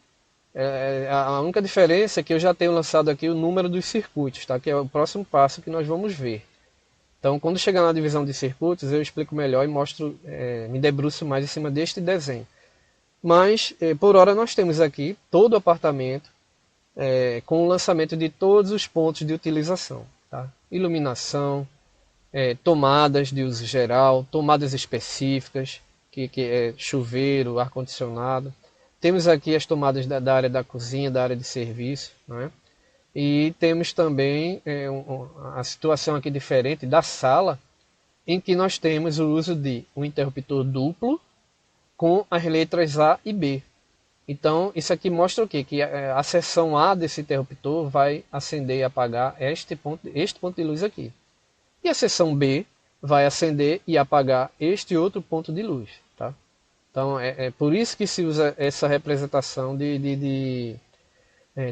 A única diferença é que eu já tenho lançado aqui o número dos circuitos, tá? Que é o próximo passo que nós vamos ver. Então, quando chegar na divisão de circuitos, eu explico melhor e mostro, me debruço mais em cima deste desenho. Mas, por hora, nós temos aqui todo o apartamento com o lançamento de todos os pontos de utilização. Tá? Iluminação, tomadas de uso geral, tomadas específicas, que é chuveiro, ar-condicionado. Temos aqui as tomadas da área da cozinha, da área de serviço. Né? E temos também a situação aqui diferente da sala, em que nós temos o uso de um interruptor duplo com as letras A e B. Então, isso aqui mostra o quê? Que a seção A desse interruptor vai acender e apagar este ponto de luz aqui. E a seção B vai acender e apagar este outro ponto de luz. Tá? Então, é por isso que se usa essa representação de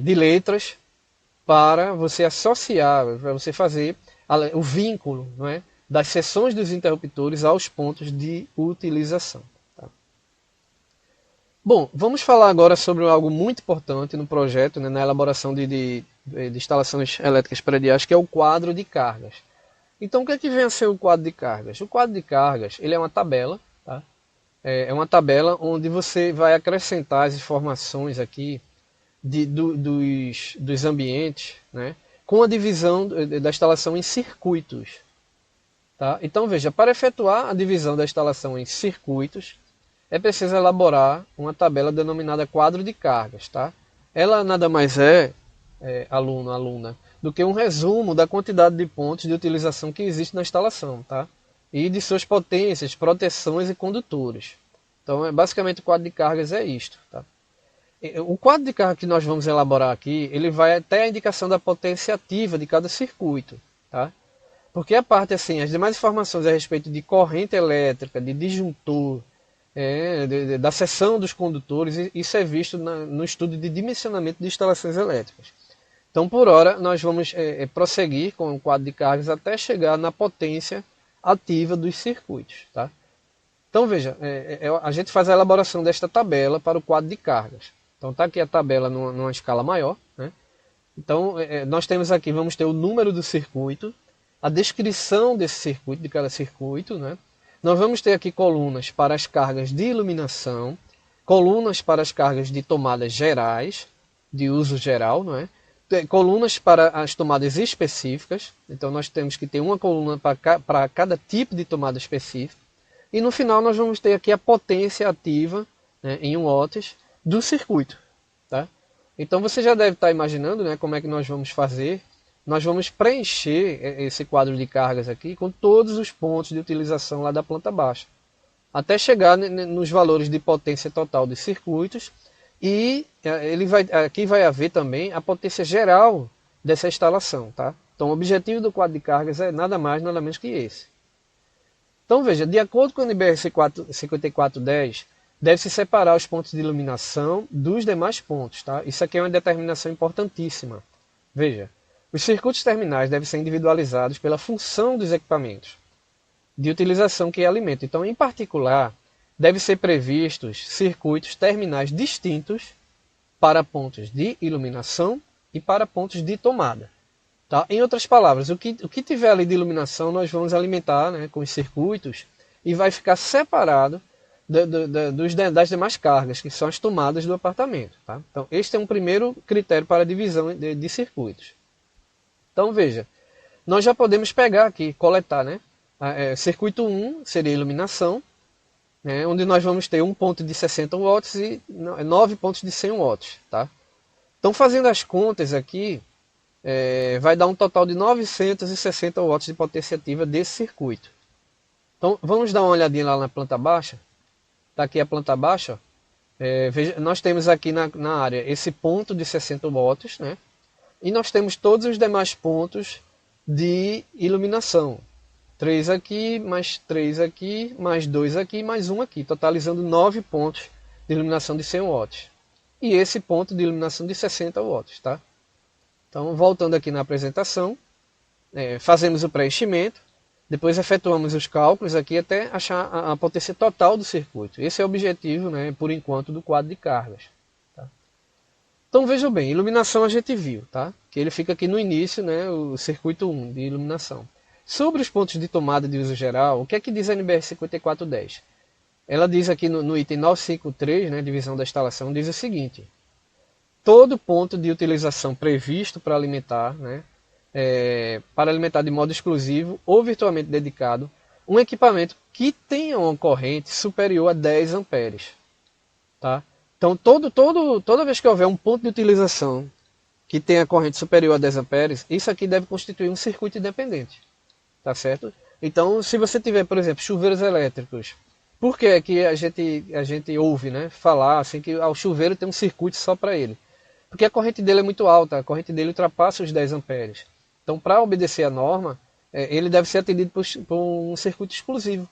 letras para você associar, para você fazer o vínculo, não é, das seções dos interruptores aos pontos de utilização. Tá? Bom, vamos falar agora sobre algo muito importante no projeto, né, na elaboração de instalações elétricas prediais, que é o quadro de cargas. Então, o que é que vem a ser o quadro de cargas? O quadro de cargas ele é uma tabela, tá? É uma tabela onde você vai acrescentar as informações aqui dos ambientes, né? Com a divisão da instalação em circuitos. Tá? Então, veja, para efetuar a divisão da instalação em circuitos, é preciso elaborar uma tabela denominada quadro de cargas. Tá? Ela nada mais aluno, aluna, do que um resumo da quantidade de pontos de utilização que existe na instalação, tá? E de suas potências, proteções e condutores. Então, basicamente, o quadro de cargas é isto. Tá? O quadro de carga que nós vamos elaborar aqui, ele vai até a indicação da potência ativa de cada circuito, tá? Porque a parte assim, as demais informações a respeito de corrente elétrica, de disjuntor, da seção dos condutores, isso é visto no estudo de dimensionamento de instalações elétricas. Então, por hora, nós vamos prosseguir com o quadro de cargas até chegar na potência ativa dos circuitos, tá? Então, veja, a gente faz a elaboração desta tabela para o quadro de cargas. Então, está aqui a tabela numa escala maior, né? Então, nós temos aqui, vamos ter o número do circuito, a descrição desse circuito, de cada circuito, né? Nós vamos ter aqui colunas para as cargas de iluminação, colunas para as cargas de tomadas gerais, de uso geral, não é? Colunas para as tomadas específicas, então nós temos que ter uma coluna para cada tipo de tomada específica. E no final nós vamos ter aqui a potência ativa, né, em watts do circuito. Tá? Então você já deve estar imaginando, né, como é que nós vamos fazer. Nós vamos preencher esse quadro de cargas aqui com todos os pontos de utilização lá da planta baixa, até chegar nos valores de potência total dos circuitos, e aqui vai haver também a potência geral dessa instalação. Tá? Então o objetivo do quadro de cargas é nada mais, nada menos que esse. Então veja, de acordo com o NBR 5410, deve-se separar os pontos de iluminação dos demais pontos. Tá? Isso aqui é uma determinação importantíssima. Veja, os circuitos terminais devem ser individualizados pela função dos equipamentos de utilização que alimentam. Então, em particular, devem ser previstos circuitos terminais distintos para pontos de iluminação e para pontos de tomada. Tá? Em outras palavras, o que tiver ali de iluminação nós vamos alimentar, né, com os circuitos, e vai ficar separado das demais cargas, que são as tomadas do apartamento. Tá? Então, este é um primeiro critério para a divisão de circuitos. Então veja, nós já podemos pegar aqui, coletar, né? Circuito 1 seria iluminação, né, onde nós vamos ter um ponto de 60 watts e 9 pontos de 100 watts. Tá? Então fazendo as contas aqui, vai dar um total de 960 watts de potência ativa desse circuito. Então vamos dar uma olhadinha lá na planta baixa. Está aqui a planta baixa. Veja, nós temos aqui na área esse ponto de 60 watts, né? E nós temos todos os demais pontos de iluminação. 3 aqui, mais 3 aqui, mais 2 aqui, mais 1 aqui. Totalizando 9 pontos de iluminação de 100 watts. E esse ponto de iluminação de 60 watts. Tá? Então, voltando aqui na apresentação, fazemos o preenchimento. Depois efetuamos os cálculos aqui até achar a potência total do circuito. Esse é o objetivo, né, por enquanto, do quadro de cargas. Então vejam bem, iluminação a gente viu, tá? Que ele fica aqui no início, né, o circuito 1 de iluminação. Sobre os pontos de tomada de uso geral, o que é que diz a NBR 5410? Ela diz aqui no item 953, né, divisão da instalação, diz o seguinte: todo ponto de utilização previsto para alimentar, né, para alimentar de modo exclusivo ou virtualmente dedicado, um equipamento que tenha uma corrente superior a 10 amperes. Tá? Então, toda vez que houver um ponto de utilização que tenha corrente superior a 10 amperes, isso aqui deve constituir um circuito independente. Tá certo? Então, se você tiver, por exemplo, chuveiros elétricos, por que é que a gente ouve, né, falar assim, que o chuveiro tem um circuito só para ele? Porque a corrente dele é muito alta, a corrente dele ultrapassa os 10 amperes. Então, para obedecer a norma, ele deve ser atendido por um circuito exclusivo.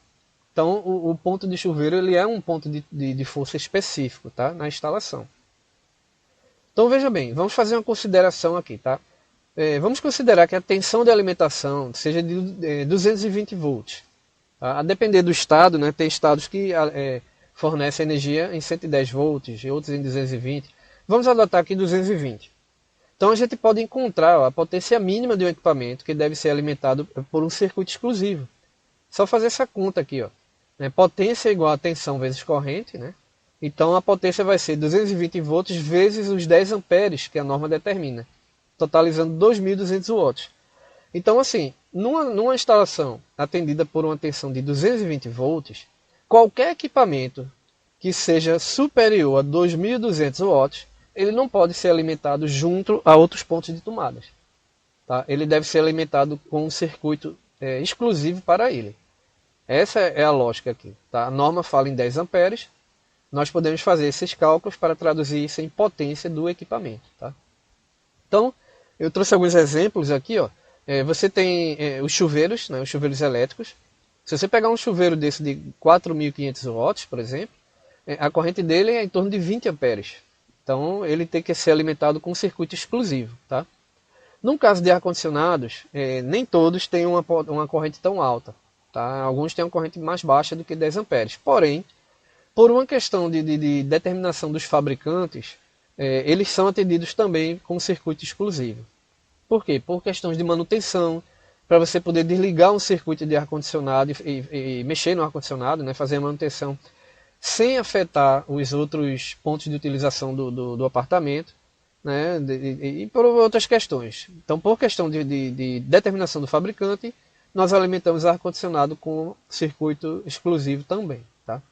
Então, o ponto de chuveiro ele é um ponto de força específico, tá? Na instalação. Então, veja bem, vamos fazer uma consideração aqui. Tá? Vamos considerar que a tensão de alimentação seja de 220 volts. Tá? A depender do estado, né, tem estados que fornecem energia em 110 volts e outros em 220. Vamos adotar aqui 220. Então, a gente pode encontrar a potência mínima de um equipamento que deve ser alimentado por um circuito exclusivo. Só fazer essa conta aqui, ó. Potência igual a tensão vezes corrente, né? Então a potência vai ser 220 volts vezes os 10 amperes que a norma determina, totalizando 2.200 watts. Então assim, numa instalação atendida por uma tensão de 220 volts, qualquer equipamento que seja superior a 2.200 watts, ele não pode ser alimentado junto a outros pontos de tomadas. Tá? Ele deve ser alimentado com um circuito exclusivo para ele. Essa é a lógica aqui. Tá? A norma fala em 10 amperes, nós podemos fazer esses cálculos para traduzir isso em potência do equipamento. Tá? Então, eu trouxe alguns exemplos aqui. Ó. Você tem os chuveiros, né, os chuveiros elétricos. Se você pegar um chuveiro desse de 4.500 watts, por exemplo, a corrente dele é em torno de 20 amperes. Então, ele tem que ser alimentado com um circuito exclusivo. Tá? No caso de ar-condicionados, nem todos têm uma corrente tão alta. Tá? Alguns têm uma corrente mais baixa do que 10 amperes. Porém, por uma questão de determinação dos fabricantes, eles são atendidos também com circuito exclusivo. Por quê? Por questões de manutenção, para você poder desligar um circuito de ar-condicionado e mexer no ar-condicionado, né, fazer a manutenção sem afetar os outros pontos de utilização do apartamento, né, e por outras questões. Então, por questão de determinação do fabricante, nós alimentamos ar-condicionado com circuito exclusivo também. Tá?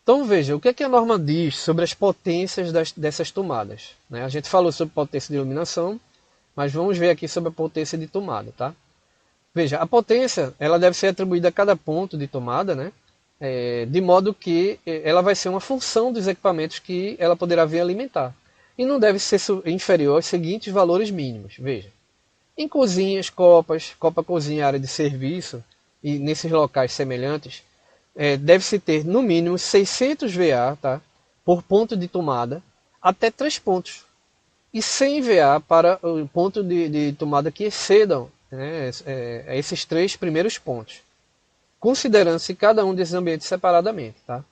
Então veja, o que é que a norma diz sobre as potências dessas tomadas? Né? A gente falou sobre potência de iluminação, mas vamos ver aqui sobre a potência de tomada. Tá? Veja, a potência ela deve ser atribuída a cada ponto de tomada, né? De modo que ela vai ser uma função dos equipamentos que ela poderá vir alimentar. E não deve ser inferior aos seguintes valores mínimos. Veja, em cozinhas, copa cozinha, área de serviço, e nesses locais semelhantes, deve-se ter no mínimo 600 VA, tá, por ponto de tomada, até 3 pontos. E 100 VA para o ponto de tomada que excedam, né, esses 3 primeiros pontos, considerando-se cada um desses ambientes separadamente. Tá?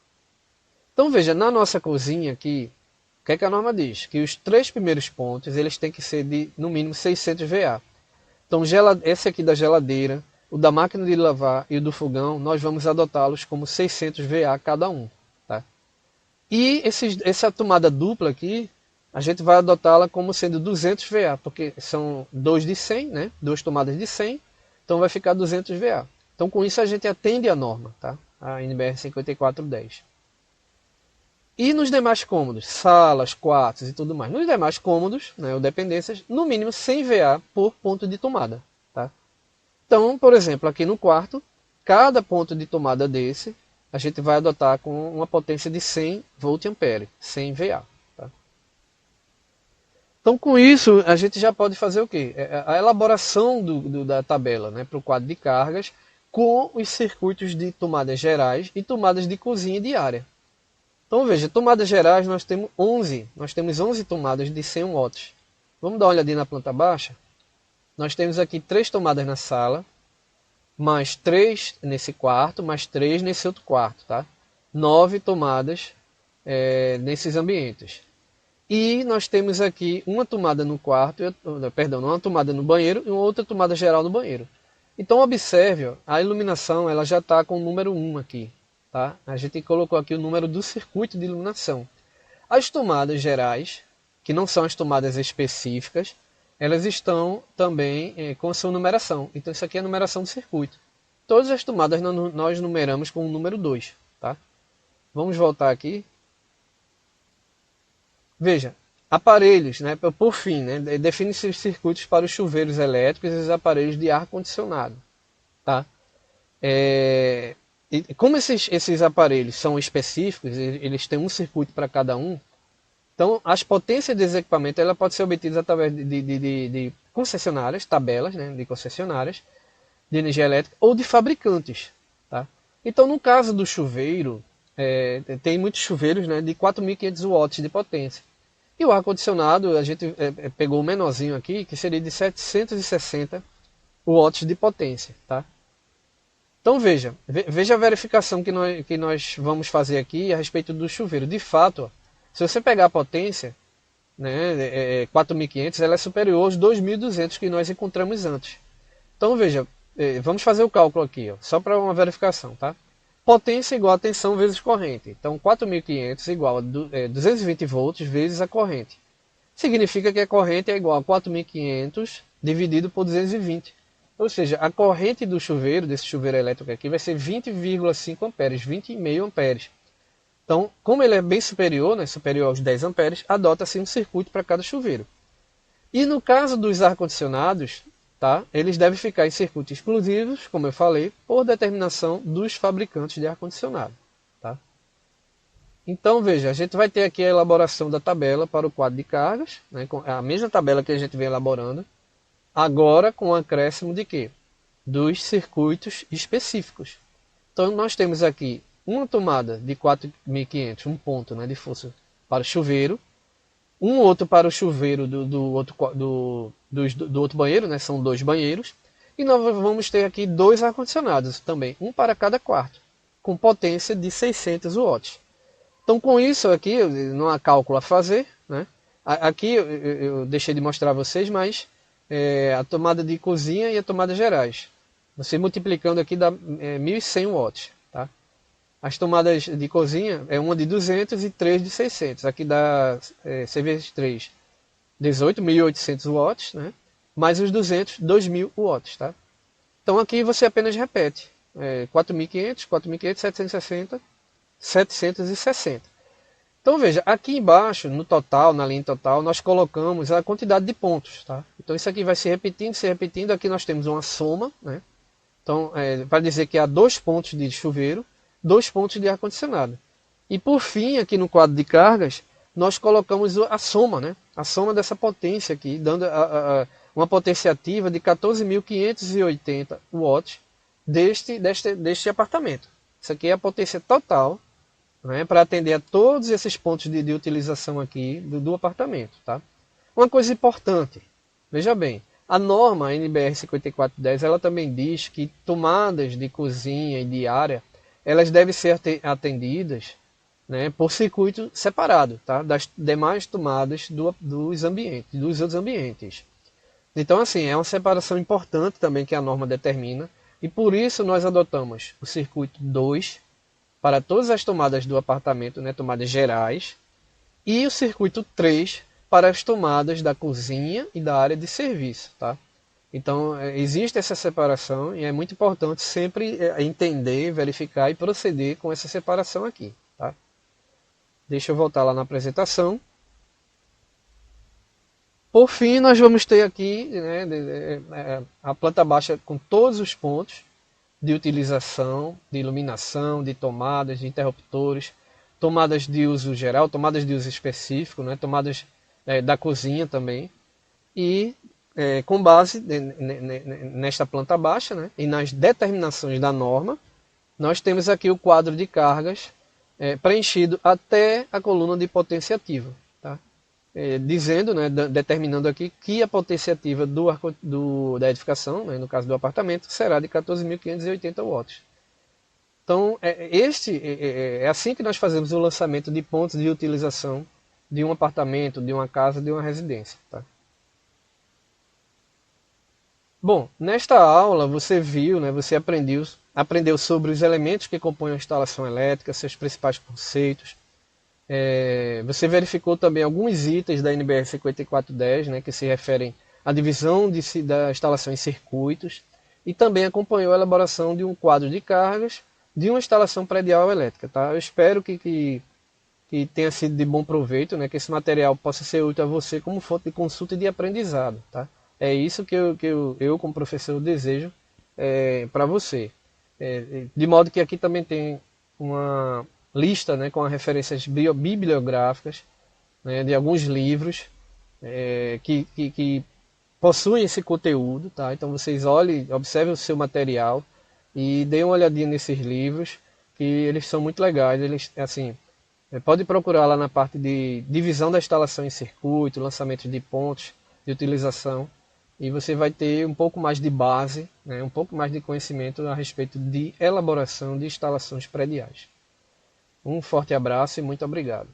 Então veja, na nossa cozinha aqui, o que é que a norma diz? Que os 3 primeiros pontos eles têm que ser de no mínimo 600 VA. Então esse aqui da geladeira, o da máquina de lavar e o do fogão, nós vamos adotá-los como 600 VA cada um. Tá? E essa tomada dupla aqui, a gente vai adotá-la como sendo 200 VA, porque são 2 de 100, né? 2 tomadas de 100, então vai ficar 200 VA. Então com isso a gente atende a norma, tá? A NBR 5410. E nos demais cômodos, salas, quartos e tudo mais. Nos demais cômodos, né, ou dependências, no mínimo 100 VA por ponto de tomada. Tá? Então, por exemplo, aqui no quarto, cada ponto de tomada desse, a gente vai adotar com uma potência de 100 volt-ampere, 100 VA. Tá? Então, com isso, a gente já pode fazer o quê? A elaboração da tabela, né, para o quadro de cargas, com os circuitos de tomadas gerais e tomadas de cozinha e de área. Então veja, tomadas gerais nós temos 11. Nós temos 11 tomadas de 100 watts. Vamos dar uma olhadinha na planta baixa. Nós temos aqui 3 tomadas na sala, mais 3 nesse quarto, mais 3 nesse outro quarto. Tá? 9 tomadas nesses ambientes. E nós temos aqui uma tomada no quarto, uma tomada no banheiro e uma outra tomada geral no banheiro. Então observe, ó, a iluminação ela já está com o número 1 aqui. Tá? A gente colocou aqui o número do circuito de iluminação. As tomadas gerais, que não são as tomadas específicas, elas estão também com a sua numeração. Então isso aqui é a numeração do circuito. Todas as tomadas nós numeramos com o número 2. Tá? Vamos voltar aqui. Veja, aparelhos, né, por fim, né, define-se os circuitos para os chuveiros elétricos e os aparelhos de ar-condicionado. Tá? E como esses aparelhos são específicos, eles têm um circuito para cada um, então as potências desse equipamento ela pode ser obtidas através de concessionárias, tabelas, né, de concessionárias de energia elétrica ou de fabricantes. Tá? Então no caso do chuveiro, tem muitos chuveiros, né, de 4.500 watts de potência. E o ar-condicionado, a gente pegou o menorzinho aqui, que seria de 760 watts de potência. Tá? Então veja a verificação que nós vamos fazer aqui a respeito do chuveiro. De fato, ó, se você pegar a potência, né, 4.500, ela é superior aos 2.200 que nós encontramos antes. Então veja, vamos fazer o cálculo aqui, ó, só para uma verificação. Tá? Potência igual a tensão vezes corrente. Então 4.500 igual a 220 volts vezes a corrente. Significa que a corrente é igual a 4.500 dividido por 220. Ou seja, a corrente do chuveiro, desse chuveiro elétrico aqui, vai ser 20,5 amperes, 20,5 amperes. Então, como ele é bem superior, né, superior aos 10 amperes, adota-se um circuito para cada chuveiro. E no caso dos ar-condicionados, tá, eles devem ficar em circuitos exclusivos, como eu falei, por determinação dos fabricantes de ar-condicionado. Tá? Então, veja, a gente vai ter aqui a elaboração da tabela para o quadro de cargas, né, com a mesma tabela que a gente vem elaborando, agora com o acréscimo de quê? Dos circuitos específicos. Então, nós temos aqui uma tomada de 4.500, um ponto, né, de força para o chuveiro, um outro para o chuveiro do outro banheiro, né, são 2 banheiros, e nós vamos ter aqui 2 ar-condicionados também, um para cada quarto, com potência de 600 watts. Então, com isso aqui, não há cálculo a fazer, né? Aqui eu deixei de mostrar a vocês, mas a tomada de cozinha e a tomada gerais. Você multiplicando aqui dá 1.100 watts. Tá? As tomadas de cozinha é uma de 200 e 3 de 600. Aqui dá C vezes 3, 18, 1.800 watts, né? Mais os 200, 2.000 watts. Tá? Então aqui você apenas repete 4.500, 4.500, 760, 760. Então veja, aqui embaixo, no total, na linha total, nós colocamos a quantidade de pontos. Tá? Então isso aqui vai se repetindo. Aqui nós temos uma soma, né? Então, para dizer que há 2 pontos de chuveiro, 2 pontos de ar-condicionado. E por fim, aqui no quadro de cargas, nós colocamos a soma, né? A soma dessa potência aqui, dando uma potência ativa de 14.580 watts deste apartamento. Isso aqui é a potência total, né, para atender a todos esses pontos de utilização aqui do apartamento. Tá? Uma coisa importante, veja bem, a norma NBR 5410 ela também diz que tomadas de cozinha e de área elas devem ser atendidas, né, por circuito separado, tá, das demais tomadas dos outros ambientes. Então, assim, é uma separação importante também que a norma determina, e por isso nós adotamos o circuito 2 para todas as tomadas do apartamento, né, tomadas gerais, e o circuito 3 para as tomadas da cozinha e da área de serviço. Tá? Então, existe essa separação e é muito importante sempre entender, verificar e proceder com essa separação aqui. Tá? Deixa eu voltar lá na apresentação. Por fim, nós vamos ter aqui, né, a planta baixa com todos os pontos de utilização, de iluminação, de tomadas, de interruptores, tomadas de uso geral, tomadas de uso específico, né, tomadas da cozinha também. E com base nesta planta baixa, né, e nas determinações da norma, nós temos aqui o quadro de cargas preenchido até a coluna de potência ativa. Tá? Dizendo, né, determinando aqui que a potência ativa da edificação, né, no caso do apartamento, será de 14.580 watts. Então, é assim que nós fazemos o lançamento de pontos de utilização de um apartamento, de uma casa, de uma residência. Tá? Bom, nesta aula você viu, né, você aprendeu sobre os elementos que compõem a instalação elétrica, seus principais conceitos. Você verificou também alguns itens da NBR 5410, né, que se referem à divisão da instalação em circuitos, e também acompanhou a elaboração de um quadro de cargas de uma instalação predial elétrica. Tá? Eu espero que tenha sido de bom proveito, né, que esse material possa ser útil a você como fonte de consulta e de aprendizado. Tá? É isso que eu como professor, desejo para você. De modo que aqui também tem uma lista, né, com as referências bibliográficas, né, de alguns livros que possuem esse conteúdo. Tá? Então vocês observem o seu material e deem uma olhadinha nesses livros, que eles são muito legais. Eles, assim, pode procurar lá na parte de divisão da instalação em circuito, lançamento de pontos de utilização, e você vai ter um pouco mais de base, né, um pouco mais de conhecimento a respeito de elaboração de instalações prediais. Um forte abraço e muito obrigado.